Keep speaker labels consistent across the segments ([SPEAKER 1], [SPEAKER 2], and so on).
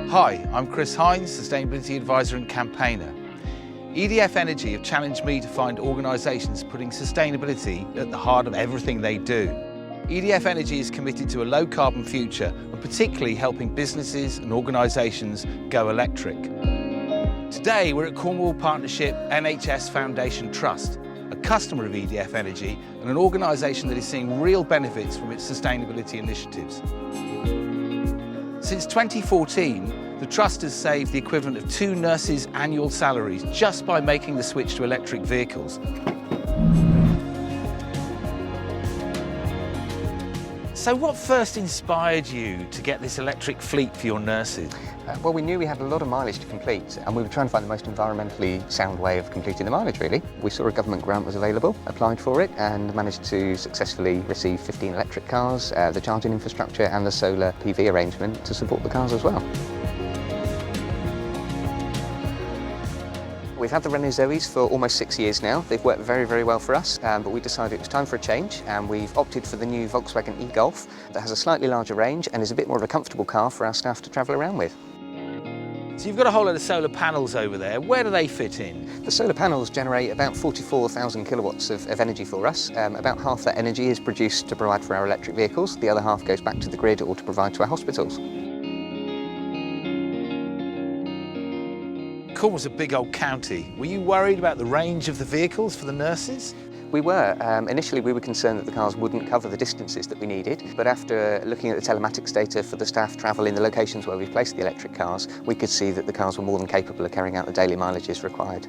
[SPEAKER 1] Hi, I'm Chris Hines, Sustainability Advisor and Campaigner. EDF Energy have challenged me to find organisations putting sustainability at the heart of everything they do. EDF Energy is committed to a low carbon future and particularly helping businesses and organisations go electric. Today we're at Cornwall Partnership NHS Foundation Trust, a customer of EDF Energy and an organisation that is seeing real benefits from its sustainability initiatives. Since 2014, the Trust has saved the equivalent of 2 nurses' annual salaries just by making the switch to electric vehicles. So what first inspired you to get this electric fleet for your nurses?
[SPEAKER 2] Well, we knew we had a lot of mileage to complete, and we were trying to find the most environmentally sound way of completing the mileage, really. We saw a government grant was available, applied for it, and managed to successfully receive 15 electric cars, the charging infrastructure and the solar PV arrangement to support the cars as well. We've had the Renault Zoes for almost 6 years now. They've worked very, very well for us, but we decided it was time for a change, and we've opted for the new Volkswagen e-Golf that has a slightly larger range and is a bit more of a comfortable car for our staff to travel around with.
[SPEAKER 1] So you've got a whole lot of solar panels over there. Where do they fit in?
[SPEAKER 2] The solar panels generate about 44,000 kilowatts of energy for us. About half that energy is produced to provide for our electric vehicles. The other half goes back to the grid or to provide to our hospitals.
[SPEAKER 1] Cornwall's a big old county. Were you worried about the range of the vehicles for the nurses?
[SPEAKER 2] We were. Initially we were concerned that the cars wouldn't cover the distances that we needed, but after looking at the telematics data for the staff travel in the locations where we've placed the electric cars, we could see that the cars were more than capable of carrying out the daily mileages required.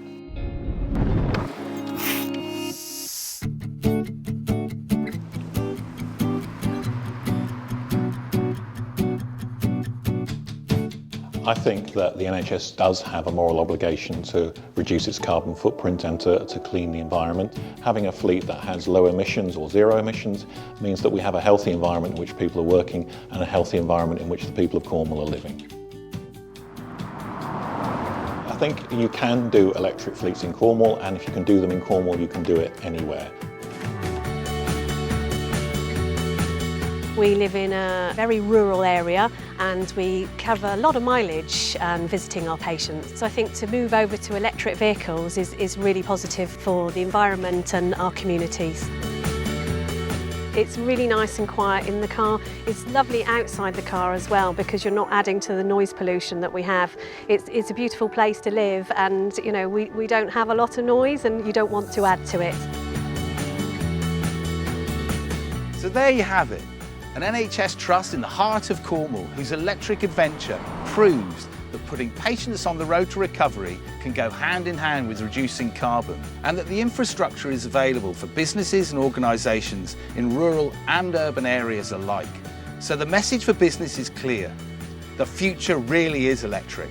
[SPEAKER 3] I think that the NHS does have a moral obligation to reduce its carbon footprint and to clean the environment. Having a fleet that has low emissions or zero emissions means that we have a healthy environment in which people are working and a healthy environment in which the people of Cornwall are living. I think you can do electric fleets in Cornwall, and if you can do them in Cornwall, you can do it anywhere.
[SPEAKER 4] We live in a very rural area and we cover a lot of mileage visiting our patients. So I think to move over to electric vehicles is really positive for the environment and our communities. It's really nice and quiet in the car. It's lovely outside the car as well because you're not adding to the noise pollution that we have. It's a beautiful place to live, and you know we don't have a lot of noise and you don't want to add to it.
[SPEAKER 1] So there you have it. An NHS trust in the heart of Cornwall whose electric adventure proves that putting patients on the road to recovery can go hand in hand with reducing carbon, and that the infrastructure is available for businesses and organisations in rural and urban areas alike. So the message for business is clear. The future really is electric.